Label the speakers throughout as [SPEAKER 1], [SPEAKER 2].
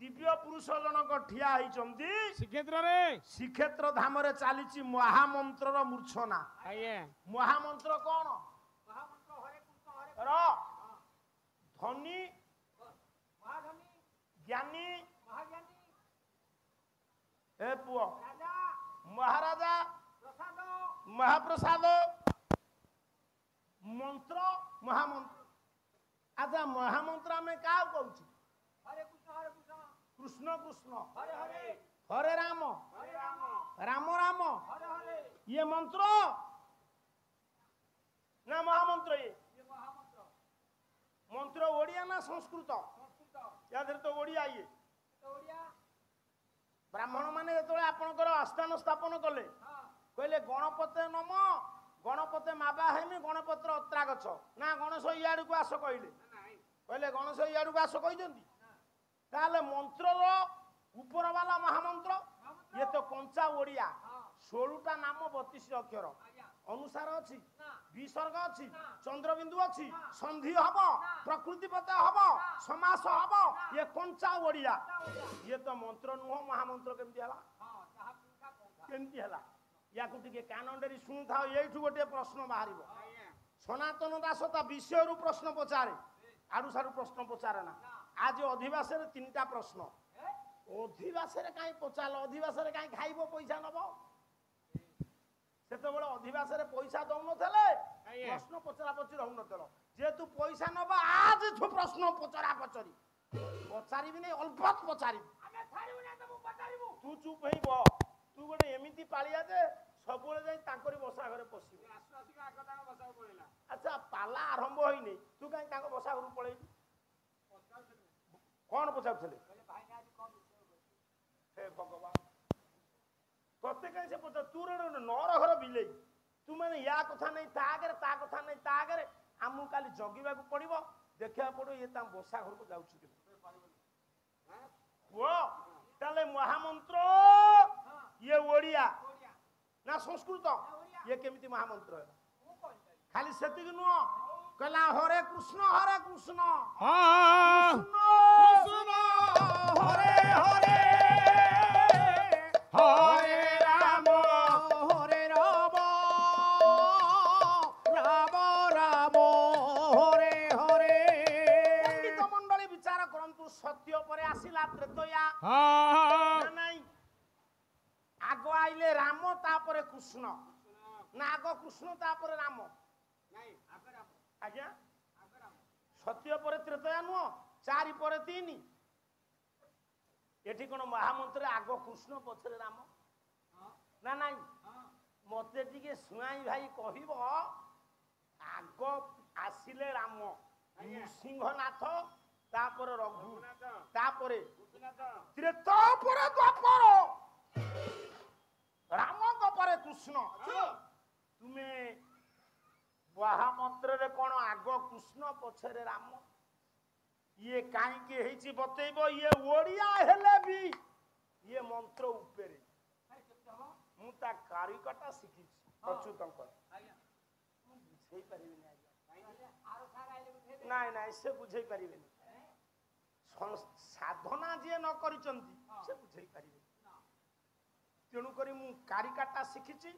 [SPEAKER 1] दिव्य पुरुष जनक ठिया होइचंती
[SPEAKER 2] श्रीक्षेत्र रे
[SPEAKER 1] श्रीक्षेत्र धाम रे चालीची महामंत्र रो मूर्छना
[SPEAKER 2] आज्ञा
[SPEAKER 1] महामंत्र कोन महामंत्र हरे कृष्ण हरे धनी महाधनी ज्ञानी महाज्ञानी ए पुओ राजा महाराजा प्रसाद महाप्रसाद मंत्र महामंत्र आजा महामंत्र में का कहूची हरे कृष्ण कृष्ण कृष्ण हरे हरे हरे राम राम राम हरे हरे ये मंत्र ना महामंत्र ये मंत्र ओडिया ना संस्कृत या तो ओडिया ये ब्राह्मण माने जेतले आपनकर आस्थान स्थापन कले कहले गणपते नम गणपते माबा हेमी गणपत्र अत्रा गछ ना गणेश इयाडू को आस कहले कहले गणेश इयाडू को आस कहिजंती ताले मंत्र रो ऊपर वाला महामंत्र ये तो कंचा ओडिया 16टा नाम 32 अक्षर अनुसार अछि विसर्ग अछि चंद्रबिंदु अछि संधि हबो प्रकृति पते हबो समास हबो ये कंचा ओडिया ये तो मंत्र नुह महामंत्र केमती हला केमती हला या को टिके कानंडरी सुनु थाओ एठु गोटे प्रश्न बाहरिबो सनातन दास ता विषय रु प्रश्न पचारे आडू साडू प्रश्न पचारे ना आज अधिवास रे 3टा प्रश्न अधिवास रे काई पचाल अधिवास रे काई खाइबो पैसा नबो सेते बळे अधिवास रे पैसा दउ नथले प्रश्न पचरा पचरी रहउ नथलो जे तू पैसा नबा आज तू प्रश्न पचरा पचरी पचारी भी नै अल्पत पचारी हमें छाड़िबो नै तू पचारिबो तू चुप हेइबो तू गोटे एमिति पालिया जे सबुले जाई ताकरी बसा घरे पसिबो आसुआसी आगदा बसा पळेला अच्छा पाला आरंभ होई नै तू काई ताको बसा घरु पळेई कौन पचारथले भाई ने आज कौन हे भगवान तोते कहीं से पचार तू रे नर घर बिलेई तू माने या कथा नहीं ता कथा नहीं ता आगे आमु काली जगिबा को पड़िबो देखिया पड़ो ये ता बसा घर को जाउछु के वो ताले महामंत्र ये ओडिया ना संस्कृत ये केमिति महामंत्र खाली सेतिक नुओ कला हरे कृष्ण कृष्ण कृष्ण हरे हरे हरे राम राम राम हरे हरे पंडित मंडली विचार करंतु सत्य परे आसिला त्रेतया नहीं आगो आइले राम तापरे कृष्ण ना आगो कृष्ण तापरे राम नहीं आगे राम आज्ञा आगे राम सत्य परे त्रेतया नुह 4 परे 3 एठी कोन महामंत्र आगो कृष्ण पछरे राम ना नहीं मते टिके सुनाई भाई कहिबो आगो आसिले राम सिंहनाथ तापर रघु तापर त्रेता पर द्वापर राम पर कृष्ण तुम्हें महामंत्र रे कोन आगो कृष्ण पछरे राम ये काई के हेची बतेइबो ये ओडिया हेले भी ये मंत्र उपरे मु ता कारिकटा सिखि अच्युतंकर मु बुझेई परिबे नै आरो सारा आइले बुझेई नाही नाही से बुझेई परिबे नै साधना जे न करिचंती से बुझेई परिबे तेणु करी मु कारिकटा सिखिची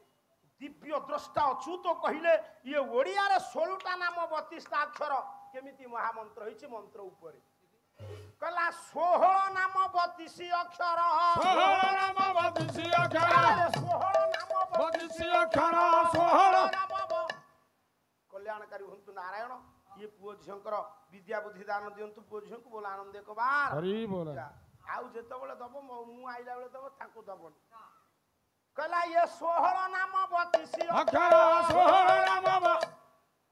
[SPEAKER 1] दिव्य द्रष्टा अच्युत कहिले ये ओडिया रे 16टा नाम 32टा अक्षर केमिति महामंत्र होइछि मंत्र उपरे कला 16 नाम 32 अक्षर
[SPEAKER 2] 16 नाम 32 अक्षर
[SPEAKER 1] 16 नाम
[SPEAKER 2] 32 अक्षर 16
[SPEAKER 1] कल्याणकारी हुंतु नारायण ये पुओ झंकर विद्या बुद्धि दान दियंतु पुओ झंकु बोला आनंद एक बार
[SPEAKER 2] हरि बोल
[SPEAKER 1] आउ जेतो बेले दबो मु आइला बेले दबो ताकू दबो कला ये 16 नाम 32
[SPEAKER 2] अक्षर 16 नाम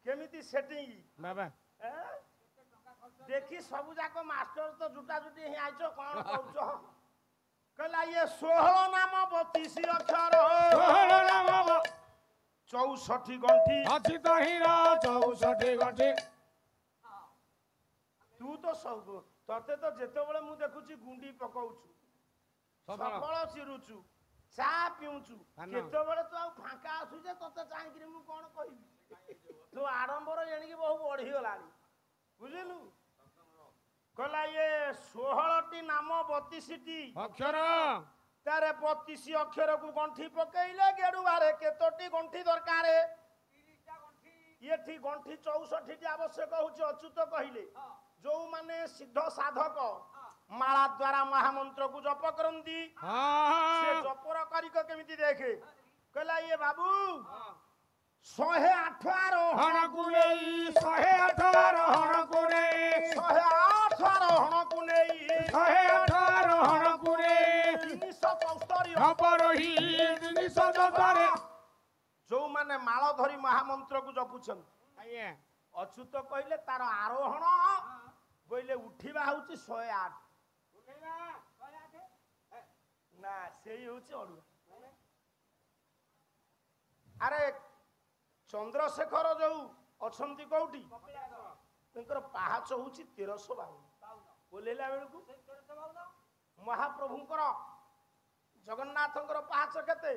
[SPEAKER 1] केमिति सेटिंग
[SPEAKER 2] बाबा
[SPEAKER 1] देखी सबु जाको मास्टर तो जुटा जुटी ही आइछो कोन कहउछो कला ये 16 नाम 32 अक्षर
[SPEAKER 2] 16 नाम
[SPEAKER 1] 64 गंठी
[SPEAKER 2] अछि तहिरा 64 गंठी
[SPEAKER 1] तू तो सब तते तो जेते बेले मु देखुची गुंडी पकाउछु सबळ चिरुछु चा पिउछु केते बेले तो फांका आसु जे तते चाहि कि मु कोन कहिबी तो आडंबर जेणी कि बहु बढ़ी गलानी बुझिलु କହିଲା ଇଏ 16ଟି ନାମ 32ଟି
[SPEAKER 2] ଅକ୍ଷର
[SPEAKER 1] ତାରେ 32 ଅକ୍ଷରକୁ ଗଣ୍ଠି ପକେଇଲେ ଗେଡୁଆରେ କେତୋଟି ଗଣ୍ଠି ଦରକାର? ଏଠି ଗଣ୍ଠି 64ଟି ଆବଶ୍ୟକ ହଉଛି। ଅଚ୍ୟୁତ କହିଲେ ଯୋଉମାନେ ସିଦ୍ଧ ସାଧକ ମାଳା ଦ୍ୱାରା ମହାମନ୍ତ୍ରକୁ ଜପ କରନ୍ତି ସେ ଜପର କରିକ କେମିତି ଦେଖେ କହିଲା ଇଏ ବାବୁ 108
[SPEAKER 2] ଆରୋହଣକୁ ନେଇ 108 ଆରୋହଣକୁ ନେଇ
[SPEAKER 1] 108 ଆରୋହଣକୁ ନେଇ
[SPEAKER 2] 108 ଆରୋହଣକୁ ନେଇ
[SPEAKER 1] 374
[SPEAKER 2] ଅପରହି ଜିନିଷ ଜପରେ
[SPEAKER 1] ଯୋଉମାନେ ମାଳ ଧରି ମହାମନ୍ତ୍ରକୁ ଜପୁଛନ୍ତି
[SPEAKER 2] ଆଜ୍ଞା
[SPEAKER 1] ଅଚ୍ୟୁତ କହିଲେ ତାର ଆରୋହଣ ବୋଇଲେ ଉଠିବା ହଉଛି 108 ନା ସେଇ ହଉଛି ଅଡୁଆ। ଆରେ ଚନ୍ଦ୍ରଶେଖର ଯୋଉ ଅଛନ୍ତି କୋଉଠି ତାଙ୍କର ପାହାଚ ହଉଛି 1352 ଓହ୍ଲେଇଲା ବେଳକୁ ମହାପ୍ରଭୁଙ୍କର ଜଗନ୍ନାଥଙ୍କର ପାହାଚ କେତେ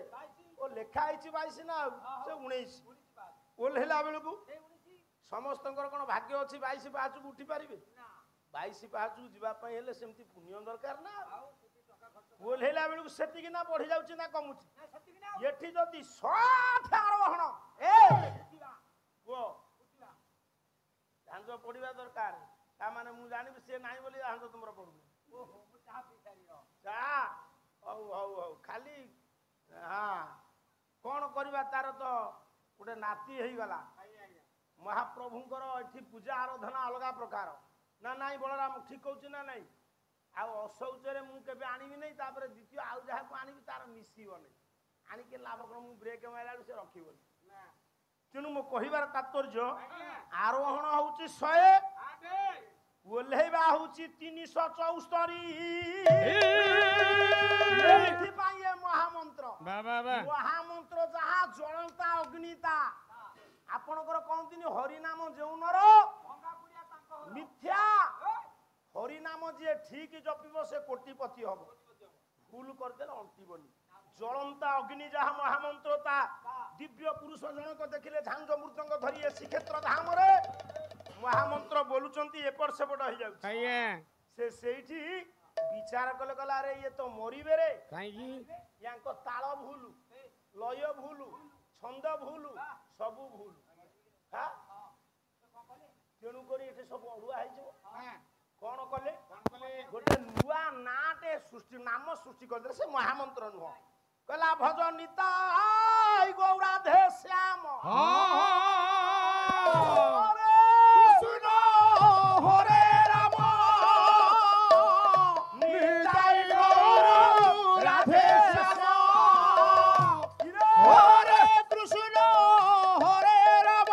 [SPEAKER 1] ଓ ଲେଖା ହେଇଛି 22 ନା ଆଉ ସେ 19 ଓହ୍ଲେଇଲା ବେଳକୁ ସମସ୍ତଙ୍କର କଣ ଭାଗ୍ୟ ଅଛି 22 ପାହାଚକୁ ଉଠି ପାରିବେ? 22 ପାହାଚକୁ ଯିବା ପାଇଁ ହେଲେ ସେମିତି ପୁଣ୍ୟ ଦରକାର ନା। ଓହ୍ଲେଇଲା ବେଳକୁ ସେତିକି ନା ବଢି ଯାଉଛି ନା କମୁଛି? ଏଠି ଯଦି 108 ଆରୋହଣ ଝାଞ୍ଜ ପଡିବା ଦରକାର ତା ମାନେ ମୁଁ ଜାଣିବି ସେ ନାହିଁ ବୋଲି ଝାଞ୍ଜ ତୁମର ପଡୁନି। ହଉ ହଉ ହଉ ଖାଲି ହଁ କଣ କରିବା ତାର ତ ଗୋଟେ ନାତି ହେଇଗଲା। ମହାପ୍ରଭୁଙ୍କର ଏଠି ପୂଜା ଆରାଧନା ଅଲଗା ପ୍ରକାର ନା ନାଇଁ ବଳରାମ ଠିକ କହୁଛି ନା ନାଇଁ? ଆଉ ଅଶୌଚରେ ମୁଁ କେବେ ଆଣିବି ନାହିଁ ତାପରେ ଦ୍ୱିତୀୟ ଆଉ ଯାହାକୁ ଆଣିବି ତାର ମିଶିବନି ଆଣିକି ଲାଭ କଣ ମୁଁ ବ୍ରେକ୍ ମାରିଲା ବେଳକୁ ସେ ରଖିବନି। ତେଣୁ ମୋ କହିବାର ତାତ୍ପର୍ଯ୍ୟ ଆରୋହଣ ହଉଛି 100 ଓହ୍ଲେଇବା ହଉଛି 374 ଏଥିପାଇଁ ଏ ମହାମନ୍ତ୍ର ମହାମନ୍ତ୍ର ଯାହା ଜ୍ୱଳନ୍ତା ଅଗ୍ନିତା ଆପଣଙ୍କର କହନ୍ତିନି ହରିନାମ ଯେଉଁ ନର ମିଥ୍ୟା ହରିନାମ ଯିଏ ଠିକ ଜପିବ ସେ କୋଟିପତି ହବ ଭୁଲ କରିଦେଲେ ଅଣ୍ଟିବନି। ଜ୍ୱଳନ୍ତା ଅଗ୍ନି ଯାହା ମହାମନ୍ତ୍ର ତା ଦିବ୍ୟ ପୁରୁଷ ଜଣକ ଦେଖିଲେ ଝାଞ୍ଜ ମୃଦଙ୍ଗ ଧରି ଏ ଶ୍ରୀକ୍ଷେତ୍ର ଧାମରେ ମହାମନ୍ତ୍ର ବୋଲୁଛନ୍ତି ଏପଟ ସେପଟ ହେଇଯାଉଛି। ସେ ସେଇଠି ବିଚାର କଲେ କହିଲା ଆରେ ଇଏ ତ ମରିବେ ରେ ୟାଙ୍କ ତାଳ ଭୁଲ ଲୟ ଭୁଲ ଛନ୍ଦ ଭୁଲ ସବୁ ଭୁଲ ତେଣୁକରି ଏଠି ସବୁ ଅଡୁଆ ହେଇଯିବ। କଣ କଲେ ଗୋଟେ ନୂଆ ନାଁଟେ ସୃଷ୍ଟି ନାମ ସୃଷ୍ଟି କରିଦେଲେ ସେ ମହାମନ୍ତ୍ର ନୁହଁ। କହିଲା ଭଜ ନିତାଇ ଗୌରାଧେ ଶ୍ୟାମ
[SPEAKER 2] ହରେ ରାମ ନିତାଇ ଗୌର ରାଧେ ଶ୍ୟାମ ହରେ କୃଷ୍ଣ ହରେ ରାମ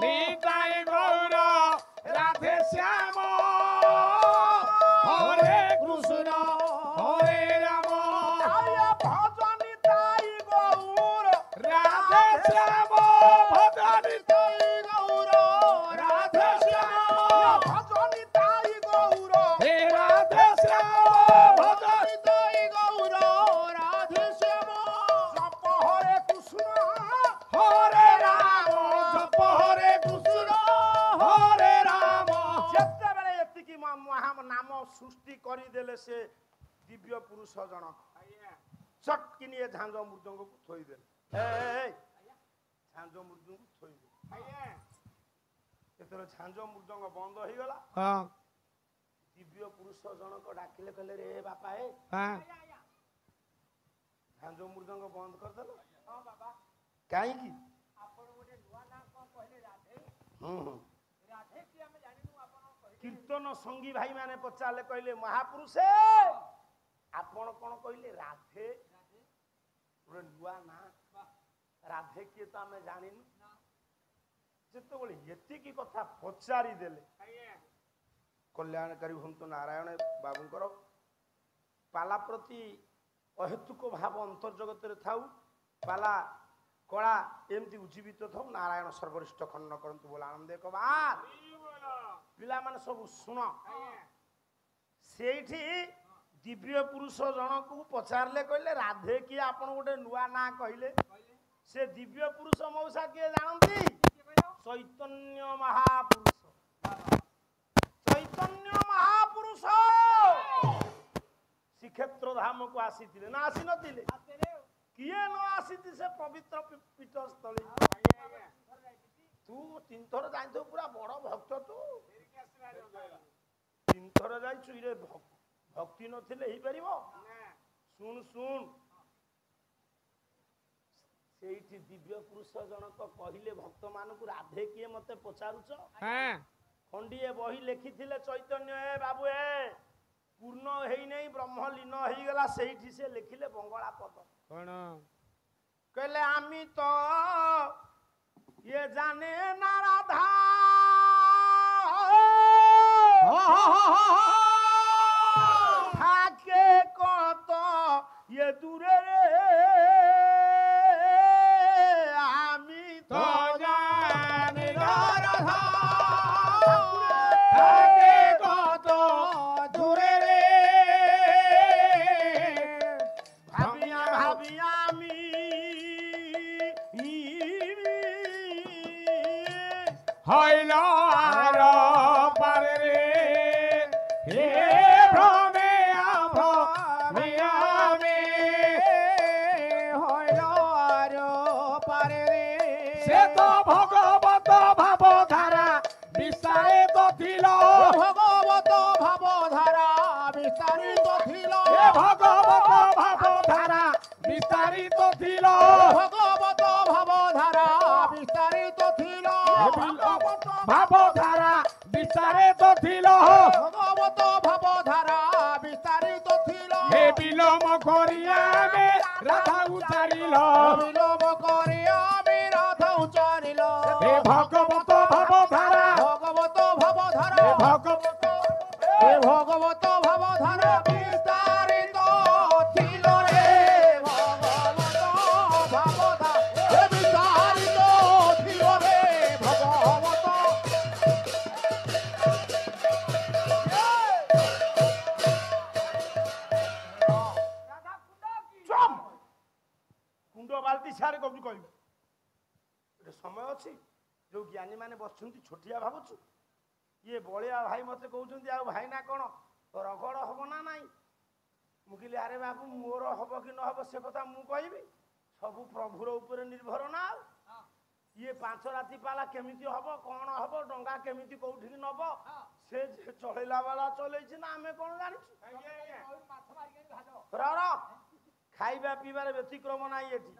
[SPEAKER 2] ନିତାଇ ଗୌର রাধে শ্যাম হরে কৃষ্ণ হরে রাম
[SPEAKER 1] ভজনি তাই গৌর
[SPEAKER 2] রাধে শ্যাম ভজনি তাই গৌর রাধে শ্যাম
[SPEAKER 1] ভজনি তাই গৌর
[SPEAKER 2] হে রাধে শ্যাম ভজনি তাই গৌর রাধে শ্যাম
[SPEAKER 1] জপ হরে কৃষ্ণ
[SPEAKER 2] হরে রাম জপ হরে কৃষ্ণ হরে রাম
[SPEAKER 1] যেତେବେଳେ ଏତିକି ନାମ ସୃଷ୍ଟି କରିଦେଲେ ସେ ଦିବ୍ୟ ପୁରୁଷ ଜଣକ ଚଟକିନି ଏ ଝାଞ୍ଜ ମୃଦଙ୍ଗକୁ ଥୋଇଦେଲେ। ଝାଞ୍ଜ ମୃଦଙ୍ଗକୁ ଥୋଇଦେଲେ। ଯେତେବେଳେ ଝାଞ୍ଜ ମୃଦଙ୍ଗ ବନ୍ଦ ହେଇଗଲା ଦିବ୍ୟ ପୁରୁଷ ଜଣକ ଡାକିଲେ କହିଲେ ରେ ବାପା ଝାଞ୍ଜ ମୃଦଙ୍ଗ ବନ୍ଦ କରିଦେଲ କାହିଁକି? କୀର୍ତ୍ତନ ସଙ୍ଗୀ ଭାଇ ମାନେ ପଚାରିଲେ କହିଲେ ମହାପୁରୁଷେ ଆପଣ କଣ କହିଲେ ରାଧେ ଗୋଟେ ନୂଆ ନା ରାଧେ କିଏ ତ ଆମେ ଜାଣିନୁ। ଯେତେବେଳେ ଏତିକି କଥା ପଚାରିଦେଲେ କଲ୍ୟାଣକାରୀ ହୁଅନ୍ତୁ ନାରାୟଣ ବାବୁଙ୍କର ପାଲା ପ୍ରତି ଅହେତୁକ ଭାବ ଅନ୍ତର୍ଜଗତରେ ଥାଉ ପାଲା କଳା ଏମିତି ଉଜ୍ଜୀବିତ ଥାଉ ନାରାୟଣ ସର୍ବରିଷ୍ଠ ଖଣ୍ଡନ କରନ୍ତୁ ବୋଲ ଆନନ୍ଦ କବାର ପିଲାମାନେ ସବୁ ଶୁଣ। ସେଇଠି ଦିବ୍ୟ ପୁରୁଷ ଜଣକୁ ପଚାରିଲେ କହିଲେ ରାଧେ କିଏ ଆପଣ ଗୋଟେ ନୂଆ ନାଁ କହିଲେ ସେ ଦିବ୍ୟ ପୁରୁଷ ମଉସା କିଏ ଜାଣନ୍ତି? ଚୈତନ୍ୟ ମହାପୁରୁଷ। ଧାମକୁ ଆସିଥିଲେ ନା ଆସି ନଥିଲେ? କିଏ ନ ଆସିଛି ସେ ପବିତ୍ର ପୀଠସ୍ଥଳୀ? ତୁ 3 ଥର ଯାଇଥିବୁ, ପୁରା ବଡ ଭକ୍ତ ତୁ। 3 ଥର ଯାଇଛୁ, ଇରେ ଭକ୍ତି ନଥିଲେ ହେଇପାରିବ? ଶୁଣ ଶୁଣ, ସେଇଠି ଦିବ୍ୟ ପୁରୁଷ ଜଣକ କହିଲେ ଭକ୍ତ ମାନଙ୍କୁ, ରାଧେ କିଏ ମତେ ପଚାରୁଛ? ଖଣ୍ଡିଏ ବହି ଲେଖିଥିଲେ ଚୈତନ୍ୟ, ଏ ବାବୁ ଏ ପୂର୍ଣ୍ଣ ହେଇନେଇ ବ୍ରହ୍ମଲୀନ ହେଇଗଲା, ସେଇଠି ସେ ଲେଖିଲେ ବଙ୍ଗଳା ପଦ।
[SPEAKER 2] କଣ
[SPEAKER 1] କହିଲେ আমি তো ইয়ে জানে না রাধা থাকে কত ইয়ে দূরে রে, আমি তো
[SPEAKER 2] জানি না রাধা থাকে কত দূরে রে,
[SPEAKER 1] ভাবিয়া ভাবিয়া আমি
[SPEAKER 2] হইল আর পারে রে, হে ভ্রমে ভ্রমে আমি হইল আর পারে রে। সে তো ভগবত ভাব ধারা বিস্তারিত ছিল, ভগবত ভাব ধারা বিস্তারিত ছিল, হে ভগবত ভাব ধারা বিস্তারিত ছিল, ভগবত ভাব ধারা বিস্তারিত ছিল, ভাব ধারা বিস্তারিত ছিল, ভগবত ভাব ধারা বিস্তারিত ছিল, হে বিলম্ব করিয়া মে রাধা উচারিল, বিলম্ব করিয়া মে রাধা উচারিল, হে ভগবত ভাব ধারা, ভগবত ভাব ধারা, ভগবত হে ভগবত ভাব ধারা বিস্তারিত ছিল রে, ভগবত ভাব ধারা বিস্তারিত ছিল রে, ভগবত।
[SPEAKER 1] କୁଣ୍ଡ ବାଲ୍ଟି ସିଆଡ଼େ କବି କହିବୁ। ଗୋଟେ ସମୟ ଅଛି ଯୋଉ ଜ୍ଞାନୀ ମାନେ ବସୁଛନ୍ତି, ଛୋଟିଆ ଭାବୁଛୁ? ଇଏ ବଳିଆ ଭାଇ ମତେ କହୁଛନ୍ତି, ଆଉ ଭାଇ ନା କଣ ରଗଡ଼ ହବ ନା ନାଇଁ? ମୁଁ କହିଲି ଆରେ ବାବୁ, ମୋର ହବ କି ନ ହବ ସେ କଥା ମୁଁ କହିବି? ସବୁ ପ୍ରଭୁର ଉପରେ ନିର୍ଭର ନା। ଆଉ ଇଏ 5 ରାତି ପାଲା କେମିତି ହବ, କଣ ହବ, ଡଙ୍ଗା କେମିତି କୋଉଠିକି ନବ, ସେ ଚଳେଇଲା ବେଳା ଚଲେଇଛି ନା, ଆମେ କଣ ଜାଣିଛୁ? ଖାଇବା ପିଇବାରେ ବ୍ୟତିକ୍ରମ ନାହିଁ ଏଠି।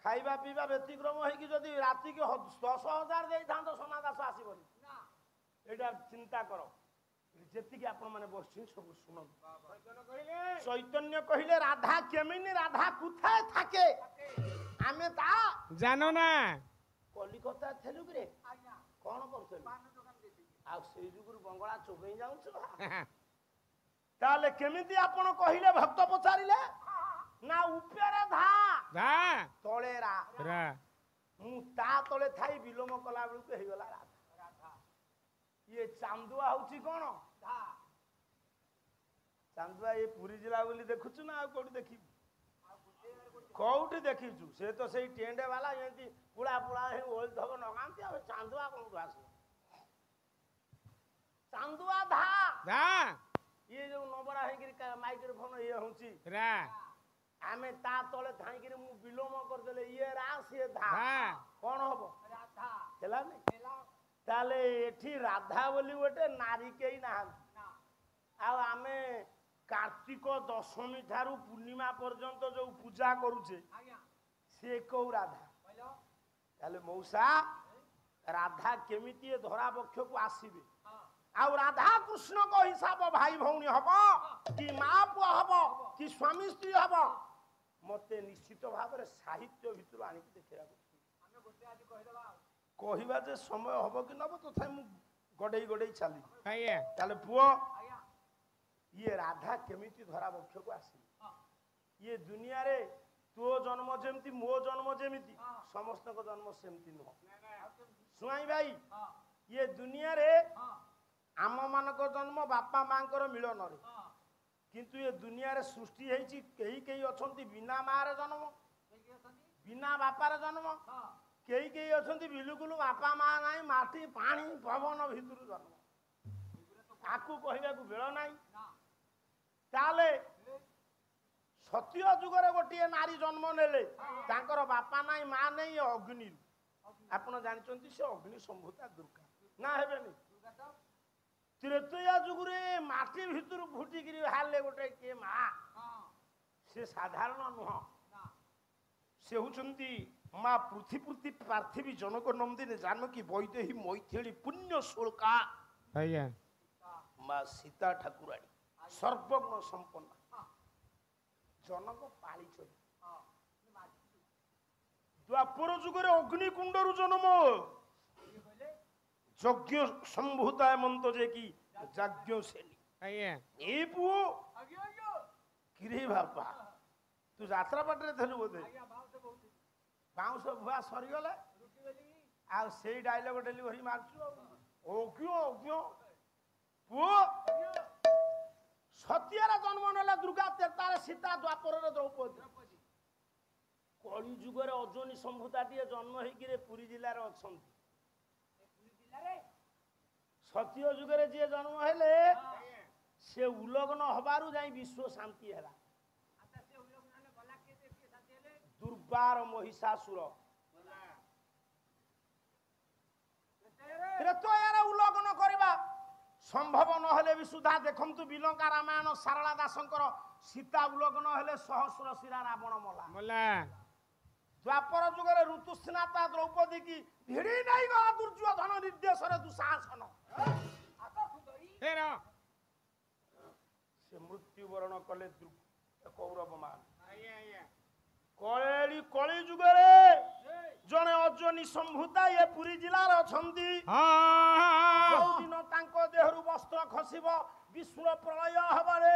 [SPEAKER 1] ଖାଇବା ପିଇବା ବ୍ୟତିକ୍ରମ ହେଇକି ଯଦି ରାତିକି 10,000 ଦେଇଥାନ୍ତ, ସୋନା ଦାସ ଆସିବନି। ଏଇଟା ଚିନ୍ତା କର। ଯେତିକି ଆପଣ ମାନେ ବସିଛନ୍ତି ସବୁ ଶୁଣନ୍ତୁ। ଚୈତନ୍ୟ କହିଲେ ରାଧା କେମିନି, ରାଧା କୁଥାয় থাকে ଆମେ ତା
[SPEAKER 2] জানো না।
[SPEAKER 1] କଲିକତା ଥିଲୁ କିରେ, କଣ କରୁଥିଲୁ? ଆଉ ସେଇ ଯୁଗରୁ ବଙ୍ଗଳା ଚୋବେଇ ଯାଉଛୁ। ତାହେଲେ କେମିତି ଆପଣ କହିଲେ? ଭକ୍ତ ପଚାରିଲେ ନା ଉପରେ ଧା ତଳେ ରା, ମୁଁ ତା ତଳେ ଥାଇ ବିଲୋମ କଲା ବେଳକୁ ହେଇଗଲା ରାଧା। ଇଏ ଚାନ୍ଦୁଆ ହଉଛି କଣ? ଚାନ୍ଦୁଆ ଏ ପୁରୀ ଜିଲ୍ଲା ବୋଲି ଦେଖୁଛୁ ନା ଆଉ କୋଉଠି ଦେଖିବୁ? କୋଉଠି ଦେଖିଛୁ? ସେ ତ ସେଇ ଟେଣ୍ଡେ ବାଲା ଏମିତି ପୁଳା ପୁଳା ହେଇ ଓଳିଥବ ନଗାନ୍ତି, ଆଉ ଚାନ୍ଦୁଆ କୋଉଠୁ ଆସିବ? ଚାନ୍ଦୁଆ ଧା, ଇଏ ଯୋଉ ନବରା ହେଇକିରି ମାଇକ୍ରୋଫୋନ ଇଏ ହଉଛି, ଆମେ ତା ତଳେ ଥାଇକିରି ମୁଁ ବିଲୋମ କରିଦେଲେ ଇଏ ରା ସିଏ ଧା, କଣ ହବ? ହେଲା ନାଇଁ? ତାହେଲେ ଏଠି ରାଧା ବୋଲି ଗୋଟେ ନାରୀ କେହି ନାହାନ୍ତି। ଆଉ ଆମେ କାର୍ତ୍ତିକ ଦଶମୀ ଠାରୁ ପୂର୍ଣ୍ଣିମା ପର୍ଯ୍ୟନ୍ତ ଯୋଉ ପୂଜା କରୁଛେ, ସିଏ କୋଉ ରାଧା? ତାହେଲେ ମଉସା, ରାଧା କେମିତି ଏ ଧରା ବକ୍ଷକୁ ଆସିବେ? ଆଉ ରାଧା କୃଷ୍ଣଙ୍କ ହିସାବ ଭାଇ ଭଉଣୀ ହବ କି ମା ପୁଅ ହବ କି ସ୍ୱାମୀ ସ୍ତ୍ରୀ ହବ? ମତେ ନିଶ୍ଚିତ ଭାବରେ ସାହିତ୍ୟ ଭିତରୁ ଆଣିକି ଦେଖେଇବାକୁ କହିବା ଯେ ସମୟ ହବ କି ନବ, ତଥାପି ମୁଁ ଗଡେଇ ଗଡେଇ ଚାଲିବି। ତାହେଲେ ପୁଅ, ଇଏ ରାଧା କେମିତି ଧରା ବକ୍ଷକୁ ଆସିବେ? ଇଏ ଦୁନିଆରେ ତୋ ଜନ୍ମ ଯେମିତି, ମୋ ଜନ୍ମ ଯେମିତି, ସମସ୍ତଙ୍କ ଜନ୍ମ ସେମିତି ନୁହଁ। ସୁଆଇଁ ଭାଇ, ଇଏ ଦୁନିଆରେ ଆମ ମାନଙ୍କ ଜନ୍ମ ବାପା ମାଙ୍କର ମିଳନରେ, କିନ୍ତୁ ଏ ଦୁନିଆରେ ସୃଷ୍ଟି ହେଇଛି କେହି କେହି ଅଛନ୍ତି ବିନା ମାର ଜନ୍ମ, ବିନା ବାପାର ଜନ୍ମ, କେହି କେହି ଅଛନ୍ତି ବିଲକୁଲ ବାପା ମା ନାହିଁ, ମାଟି ପାଣି ପବନ ଭିତରୁ ଜନ୍ମ। ତାକୁ କହିବାକୁ ବେଳ ନାହିଁ। ତାହେଲେ ସତ୍ୟ ଯୁଗରେ ଗୋଟିଏ ନାରୀ ଜନ୍ମ ନେଲେ ତାଙ୍କର ବାପା ନାହିଁ ମା ନାହିଁ ଅଗ୍ନି ଆପଣ ଜାଣିଛନ୍ତି ସେ ଅଗ୍ନି ସମ୍ଭୂତା ଦୁର୍ଗା ନା ହେବେନି ତ୍ରେତୟା ଯୁଗରେ ମାଟି ଭିତରୁ ଫୁଟିକିରି ବାହାରିଲେ ଗୋଟେ କିଏ ମା ସେ ସାଧାରଣ ନୁହଁ ସେ ହଉଛନ୍ତି ମା ପୃଥିପୃତି ପାର୍ଥିବୀ ଜନକ ନନ୍ଦିନୀ ଜାନକୀ ବୈଦେହୀ ମୈଥିଳୀ ପୁଣ୍ୟ ଶୋଳକା
[SPEAKER 2] ଆଜ୍ଞା
[SPEAKER 1] ମା ସୀତା ଠାକୁରାଣୀ ସର୍ବଗୁଣ ସମ୍ପନ୍ନ ଜନକ ପାଳିଛନ୍ତି ଦ୍ୱାପର ଯୁଗରେ ଅଗ୍ନିକୁଣ୍ଡରୁ ଜନ୍ମ ଯଜ୍ଞ ସମ୍ଭୂତା ଏମନ୍ତ ଯେ କି ଯଜ୍ଞ ସେନୀ
[SPEAKER 2] ଆଜ୍ଞା
[SPEAKER 1] ଏ ପୁଅ କିରେ ବାପା ତୁ ଯାତ୍ରା ପାଟରେ ଥିଲୁ ବୋଧେ ବାଉଁଶ ଭୁଆ ସରିଗଲେ ଆଉ ସେଇ ଡାଇଲଗ ଡେଲିଭରି ମାରୁଛୁ ଅଜ୍ଞ ଅଜ୍ଞ ପୁଅ ସତ୍ୟର ଜନ୍ମ ନେଲେ ଦୁର୍ଗା ତେତାରେ ସୀତା ଦ୍ୱାପରରେ ଦ୍ରୌପଦୀ କଳି ଯୁଗରେ ଅଜନୀ ସମ୍ଭୂତାଟିଏ ଜନ୍ମ ହେଇକିରେ ପୁରୀ ଜିଲ୍ଲାରେ ଅଛନ୍ତି ସତ୍ୟ ଯୁଗରେ ଯିଏ ଜନ୍ମ ହେଲେ ସେ ଉଲଗ୍ନ ହବାରୁ ଯାଇ ବିଶ୍ୱ ଶାନ୍ତି ହେଲା ଦୁର୍ବାର ମହିଷାସୁର ତ୍ରେତୟାରେ ଉଲଗ୍ନ କରିବା ସମ୍ଭବ ନହେଲେ ବି ସୁଦ୍ଧା ଦେଖନ୍ତୁ ବିଲଙ୍କା ରାମାୟଣ ସାରଳା ଦାସଙ୍କର ସୀତା ଉଲଗ୍ନ ହେଲେ ସହସ୍ର ଶିରା ରାବଣ ମଲା ଦ୍ୱାପର ଯୁଗରେ ଋତୁସ୍ନାତା ଦ୍ରୌପଦୀ କି ଭିଡି ନେଇ ଗଲା ଦୁର୍ଯ୍ୟୋଧନ ନିର୍ଦ୍ଦେଶରେ ଦୁଃଶାସନ ସେ ମୃତ୍ୟୁବରଣ କଲେ କୌରବ ମାନ କଳି ଯୁଗରେ ଜଣେ ଅଜନୀ ସମ୍ଭୂତା ଏ ପୁରୀ ଜିଲ୍ଲାରେ ଅଛନ୍ତି ଯୋଉଦିନ ତାଙ୍କ ଦେହରୁ ବସ୍ତ୍ର ଖସିବ ବିଶ୍ୱ ପ୍ରଳୟ ହବରେ